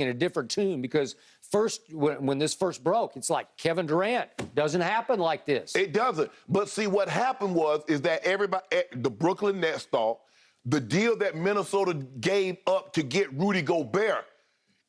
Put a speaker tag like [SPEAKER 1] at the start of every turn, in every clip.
[SPEAKER 1] in a different tune because first, when this first broke, it's like Kevin Durant doesn't happen like this.
[SPEAKER 2] It doesn't. But see, what happened is that everybody, the Brooklyn Nets thought the deal that Minnesota gave up to get Rudy Gobert.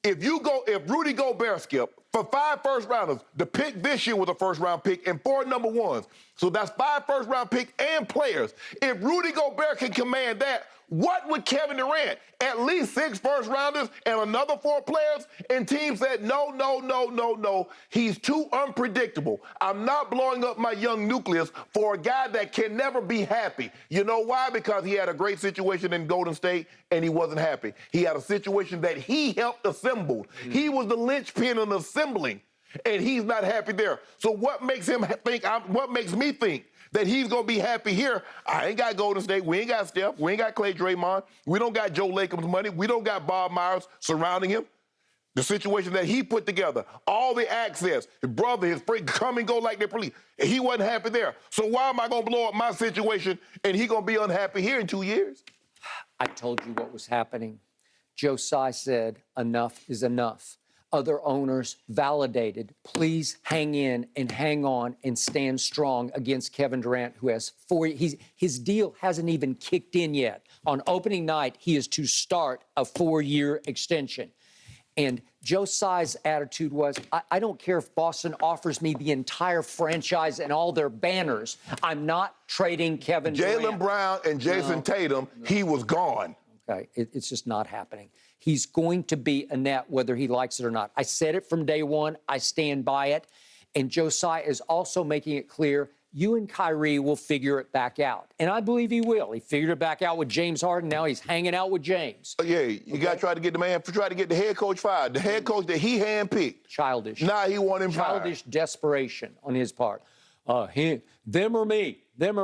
[SPEAKER 2] If Rudy Gobert, Skip, for 5 first-rounders, the pick this year was a first-round pick and 4 number ones. So that's 5 first-round picks and players. If Rudy Gobert can command that, what would Kevin Durant? At least 6 first-rounders and another 4 players? And teams said, no, no, no, no, no. He's too unpredictable. I'm not blowing up my young nucleus for a guy that can never be happy. You know why? Because he had a great situation in Golden State and he wasn't happy. He had a situation that he helped assemble. He was the linchpin in assembling, and he's not happy there. So what makes him think? What makes me think that he's going to be happy here? I ain't got Golden State. We ain't got Steph. We ain't got Clay Draymond. We don't got Joe Lakers money. We don't got Bob Myers surrounding him. The situation that he put together, all the access, his brother, his friend, come and go like they're police. And he wasn't happy there. So why am I going to blow up my situation and he going to be unhappy here in 2 years?
[SPEAKER 1] I told you what was happening. Joe Tsai said, enough is enough. Other owners validated, please hang in and hang on and stand strong against Kevin Durant, who has 4, his deal hasn't even kicked in yet. On opening night, he is to start a 4-year extension. And Joe Tsai's attitude was, I don't care if Boston offers me the entire franchise and all their banners. I'm not trading Kevin Durant.
[SPEAKER 2] Jaylen Brown and Jason Tatum, he was gone.
[SPEAKER 1] Okay, it's just not happening. He's going to be a net whether he likes it or not. I said it from day one. I stand by it. And Joe Tsai is also making it clear you and Kyrie will figure it back out. And I believe he will. He figured it back out with James Harden. Now he's hanging out with James.
[SPEAKER 2] Yeah, you got to try to get the man, try to get the head coach fired. The head coach that he handpicked.
[SPEAKER 1] Childish.
[SPEAKER 2] Nah, he want him fired.
[SPEAKER 1] Childish desperation on his part. Them or me.
[SPEAKER 2] And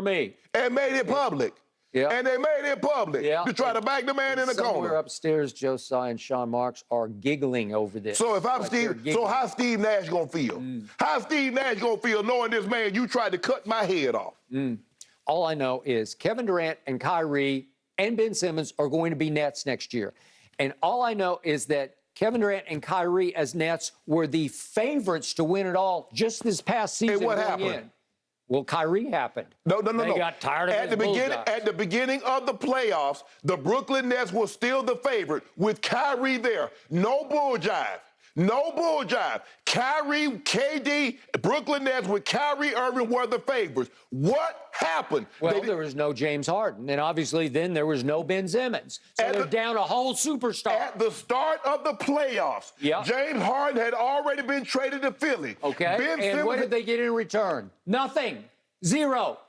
[SPEAKER 2] made it public.
[SPEAKER 1] Yeah.
[SPEAKER 2] And they made it public to try to back the man in the corner.
[SPEAKER 1] Somewhere upstairs, Joe Tsai and Sean Marks are giggling over this.
[SPEAKER 2] So if I'm Steve, so how Steve Nash gonna feel? How Steve Nash gonna feel knowing this man, you tried to cut my head off?
[SPEAKER 1] All I know is Kevin Durant and Kyrie and Ben Simmons are going to be Nets next year. And all I know is that Kevin Durant and Kyrie as Nets were the favorites to win it all just this past season.
[SPEAKER 2] And what happened?
[SPEAKER 1] Well, Kyrie happened.
[SPEAKER 2] No.
[SPEAKER 1] They got tired of
[SPEAKER 2] at the beginning of the playoffs, the Brooklyn Nets were still the favorite with Kyrie there. No bull jive. No bull jive. Kyrie, KD, Brooklyn Nets with Kyrie Irving were the favorites. What happened?
[SPEAKER 1] Well, there was no James Harden, and obviously then there was no Ben Simmons. So they're down a whole superstar.
[SPEAKER 2] At the start of the playoffs, James Harden had already been traded to Philly.
[SPEAKER 1] Okay, what did they get in return? Nothing. Zero.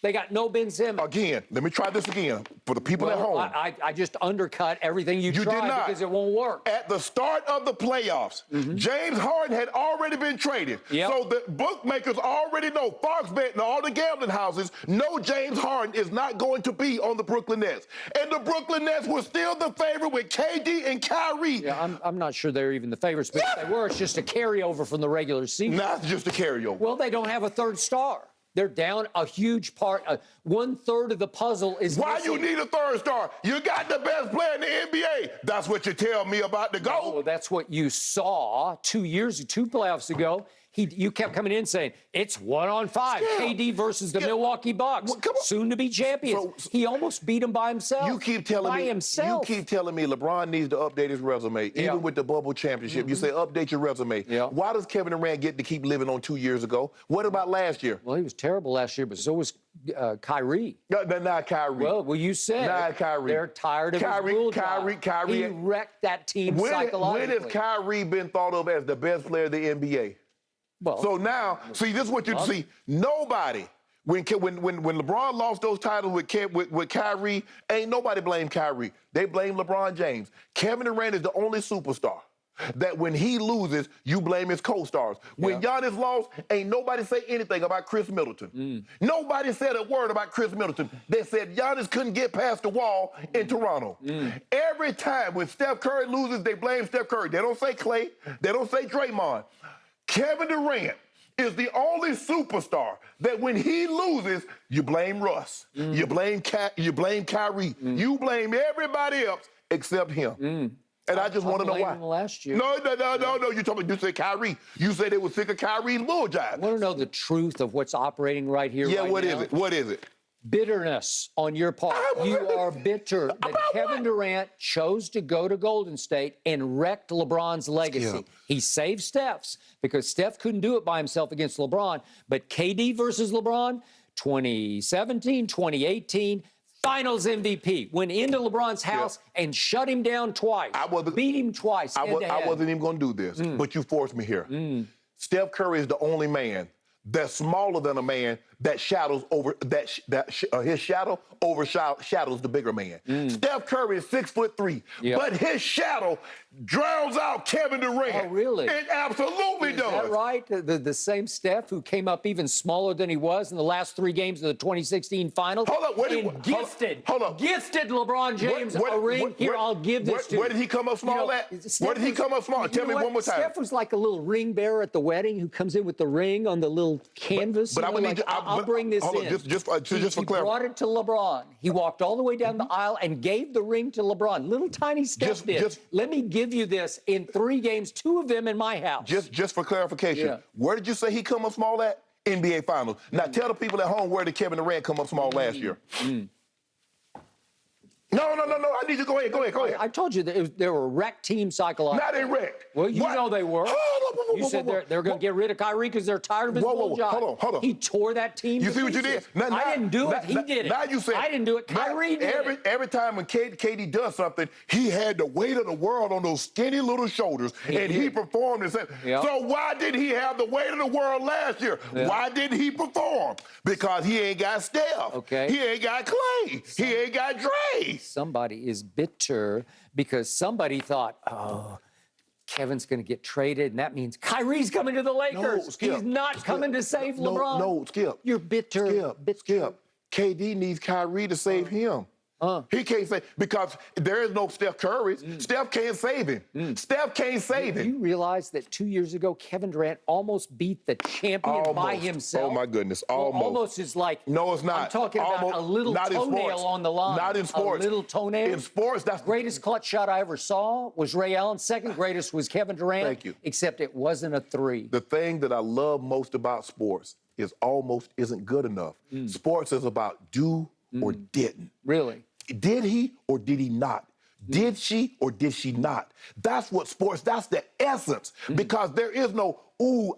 [SPEAKER 1] They got no Ben Simmons.
[SPEAKER 2] Again, let me try this again for the people at home.
[SPEAKER 1] I just undercut everything you tried because it won't work.
[SPEAKER 2] At the start of the playoffs, James Harden had already been traded. So the bookmakers already know, Fox Bet and all the gambling houses know James Harden is not going to be on the Brooklyn Nets. And the Brooklyn Nets were still the favorite with KD and Kyrie.
[SPEAKER 1] Yeah, I'm not sure they're even the favorites, but if they were, it's just a carryover from the regular season.
[SPEAKER 2] Not just a carryover.
[SPEAKER 1] Well, they don't have a third star. They're down a huge part. 1/3 of the puzzle is
[SPEAKER 2] Why
[SPEAKER 1] missing.
[SPEAKER 2] you need a third star? You got the best player in the NBA. That's what you tell me about the GOAT.
[SPEAKER 1] Well, that's what you saw 2 playoffs ago. You kept coming in saying, it's 1-on-5. KD versus the Milwaukee Bucks, soon-to-be champions. He almost beat him by himself.
[SPEAKER 2] You keep telling me LeBron needs to update his resume, even with the bubble championship. You say update your resume. Why does Kevin Durant get to keep living on 2 years ago? What about last year?
[SPEAKER 1] Well, he was terrible last year, but so was Kyrie.
[SPEAKER 2] No, not Kyrie.
[SPEAKER 1] Well, you said
[SPEAKER 2] not Kyrie.
[SPEAKER 1] They're tired of
[SPEAKER 2] Kyrie.
[SPEAKER 1] He wrecked that team psychologically.
[SPEAKER 2] When has Kyrie been thought of as the best player of the NBA?
[SPEAKER 1] Well,
[SPEAKER 2] so now, see, this is what you see. Nobody, when LeBron lost those titles with Kyrie, ain't nobody blame Kyrie. They blame LeBron James. Kevin Durant is the only superstar that when he loses, you blame his co-stars. When Giannis lost, ain't nobody say anything about Chris Middleton. Nobody said a word about Chris Middleton. They said Giannis couldn't get past the wall in Toronto. Every time when Steph Curry loses, they blame Steph Curry. They don't say Clay. They don't say Draymond. Kevin Durant is the only superstar that when he loses, you blame Russ. You blame Kyrie. You blame everybody else except him. And I just want to know why.
[SPEAKER 1] Last year.
[SPEAKER 2] No. You said Kyrie. You said they were sick of Kyrie's bull jive.
[SPEAKER 1] I want to know the truth of what's operating right here.
[SPEAKER 2] Yeah,
[SPEAKER 1] right
[SPEAKER 2] what
[SPEAKER 1] now.
[SPEAKER 2] is it? What is it?
[SPEAKER 1] Bitterness on your part. You are bitter that Kevin Durant chose to go to Golden State and wrecked LeBron's legacy.
[SPEAKER 2] Skip.
[SPEAKER 1] He saved Steph's because Steph couldn't do it by himself against LeBron. But KD versus LeBron, 2017, 2018, Finals MVP. Went into LeBron's house and shut him down twice. Beat him twice.
[SPEAKER 2] I wasn't even going to do this, but you forced me here. Steph Curry is the only man that's smaller than a man that shadows over his shadow overshadows the bigger man. Steph Curry is 6'3", but his shadow drowns out Kevin Durant.
[SPEAKER 1] Oh, really?
[SPEAKER 2] It absolutely does.
[SPEAKER 1] Is that right? The same Steph who came up even smaller than he was in the last 3 games of the 2016 Finals.
[SPEAKER 2] Hold up,
[SPEAKER 1] gifted LeBron James
[SPEAKER 2] a
[SPEAKER 1] ring. Here, I'll give this to you.
[SPEAKER 2] Where did he come up small at? Where did he come up small? Tell me one more time.
[SPEAKER 1] Steph was like a little ring bearer at the wedding who comes in with the ring on the little canvas.
[SPEAKER 2] But
[SPEAKER 1] I'll bring this in.
[SPEAKER 2] Just for
[SPEAKER 1] He brought it to LeBron. He walked all the way down the aisle and gave the ring to LeBron. Little tiny Steph did. Let me give you this in 3 games, 2 of them in my house.
[SPEAKER 2] Just for clarification, where did you say he come up small at? NBA Finals. Now tell the people at home, where did Kevin Durant come up small last year? No. I need you to go ahead.
[SPEAKER 1] I told you that they were a wrecked team psychologically.
[SPEAKER 2] Not a wreck.
[SPEAKER 1] Well, you know they were. You said they're going to get rid of Kyrie because they're tired of his bull job.
[SPEAKER 2] Hold on.
[SPEAKER 1] He tore that team.
[SPEAKER 2] You see what you did?
[SPEAKER 1] I didn't do it. He did it.
[SPEAKER 2] Now you said
[SPEAKER 1] I didn't do it. Kyrie did it.
[SPEAKER 2] Every time when KD does something, he had the weight of the world on those skinny little shoulders, and he performed and said. So why did he have the weight of the world last year? Why didn't he perform? Because he ain't got Steph.
[SPEAKER 1] Okay.
[SPEAKER 2] He ain't got Clay. He ain't got Dre.
[SPEAKER 1] Somebody is bitter because somebody thought, oh, Kevin's going to get traded, and that means Kyrie's coming to the Lakers.
[SPEAKER 2] No, Skip,
[SPEAKER 1] He's not coming to save LeBron.
[SPEAKER 2] No, Skip.
[SPEAKER 1] You're bitter.
[SPEAKER 2] Skip. KD needs Kyrie to save him. He can't save, because there is no Steph Curry. Steph can't save him. Steph can't save him.
[SPEAKER 1] You realize that 2 years ago, Kevin Durant almost beat the champion by himself?
[SPEAKER 2] Oh, my goodness.
[SPEAKER 1] Almost is like,
[SPEAKER 2] no, it's not.
[SPEAKER 1] I'm talking about a little toenail on the line.
[SPEAKER 2] Not in sports.
[SPEAKER 1] A little toenail.
[SPEAKER 2] In sports, that's...
[SPEAKER 1] Greatest clutch shot I ever saw was Ray Allen. Second greatest was Kevin Durant.
[SPEAKER 2] Thank you.
[SPEAKER 1] Except it wasn't a 3.
[SPEAKER 2] The thing that I love most about sports is almost isn't good enough. Sports is about do or didn't.
[SPEAKER 1] Really?
[SPEAKER 2] Did he or did he not? Did she or did she not? That's what sports, that's the essence. Because there is no, no.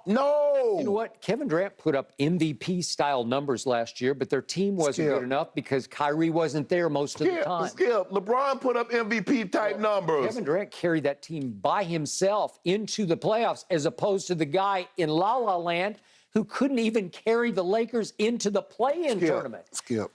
[SPEAKER 1] You know what? Kevin Durant put up MVP-style numbers last year, but their team wasn't good enough because Kyrie wasn't there most of the time.
[SPEAKER 2] LeBron put up MVP-type numbers.
[SPEAKER 1] Kevin Durant carried that team by himself into the playoffs as opposed to the guy in La La Land who couldn't even carry the Lakers into the play-in tournament.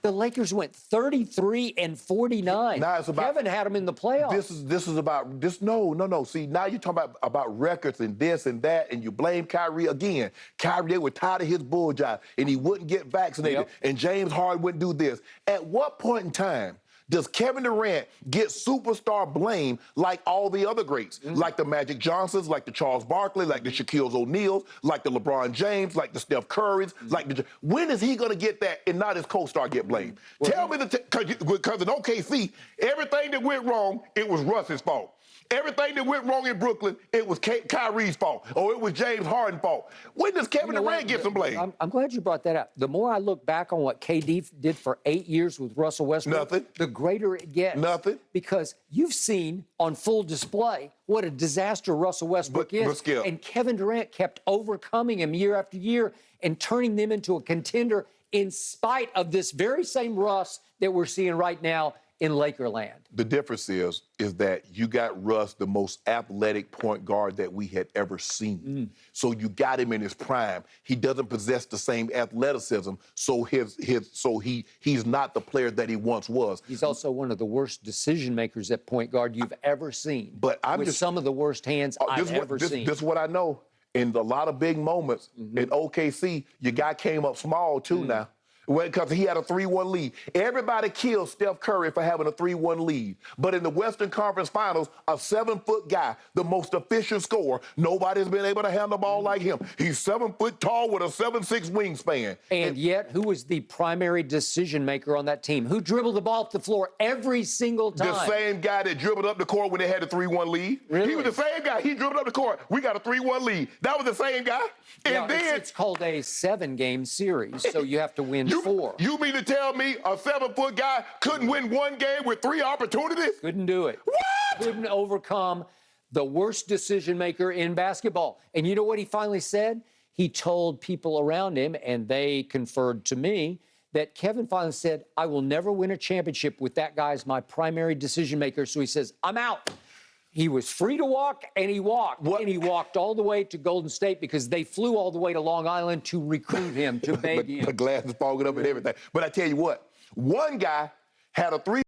[SPEAKER 1] The Lakers went 33-49.
[SPEAKER 2] Now it's about,
[SPEAKER 1] Kevin had them in the playoffs.
[SPEAKER 2] This is about this. No. See, now you're talking about records and this and that, and you blame Kyrie again. Kyrie, they were tired of his bull job, and he wouldn't get vaccinated, and James Harden wouldn't do this. At what point in time does Kevin Durant get superstar blame like all the other greats? Like the Magic Johnsons, like the Charles Barkley, like the Shaquille O'Neals, like the LeBron James, like the Steph Currys, when is he going to get that and not his co-star get blamed? Tell me, because in OKC, everything that went wrong, it was Russ's fault. Everything that went wrong in Brooklyn, it was Kyrie's fault, or it was James Harden's fault. When does Kevin Durant get some blame?
[SPEAKER 1] I'm glad you brought that up. The more I look back on what KD did for 8 years with Russell Westbrook, the greater it gets. Because you've seen on full display what a disaster Russell Westbrook is. And Kevin Durant kept overcoming him year after year and turning them into a contender in spite of this very same Russ that we're seeing right now in Lakerland.
[SPEAKER 2] The difference is that you got Russ, the most athletic point guard that we had ever seen. So you got him in his prime. He doesn't possess the same athleticism, so he's not the player that he once was.
[SPEAKER 1] He's also one of the worst decision makers at point guard you've ever seen.
[SPEAKER 2] But with
[SPEAKER 1] some of the worst hands I've ever seen.
[SPEAKER 2] This is what I know. In a lot of big moments in OKC, your guy came up small too now. Well, because he had a 3-1 lead. Everybody killed Steph Curry for having a 3-1 lead. But in the Western Conference Finals, a 7-foot guy, the most efficient scorer, nobody's been able to handle the ball like him. He's 7 foot tall with a 7'6" wingspan.
[SPEAKER 1] And yet, who was the primary decision maker on that team? Who dribbled the ball up the floor every single time?
[SPEAKER 2] The same guy that dribbled up the court when they had a 3-1 lead.
[SPEAKER 1] Really?
[SPEAKER 2] He was the same guy. He dribbled up the court. We got a 3-1 lead. That was the same guy. And
[SPEAKER 1] Yeah,
[SPEAKER 2] then
[SPEAKER 1] it's called a 7-game series, so you have to win 4.
[SPEAKER 2] You mean to tell me a 7-foot guy couldn't win 1 game with 3 opportunities?
[SPEAKER 1] Couldn't do it.
[SPEAKER 2] What?
[SPEAKER 1] Couldn't overcome the worst decision maker in basketball. And you know what he finally said? He told people around him, and they conferred to me, that Kevin finally said, I will never win a championship with that guy as my primary decision maker. So he says, I'm out. He was free to walk, and he walked.
[SPEAKER 2] What?
[SPEAKER 1] And he walked all the way to Golden State because they flew all the way to Long Island to recruit him, to beg him.
[SPEAKER 2] The glass is fogging up and everything. But I tell you what, one guy had a 3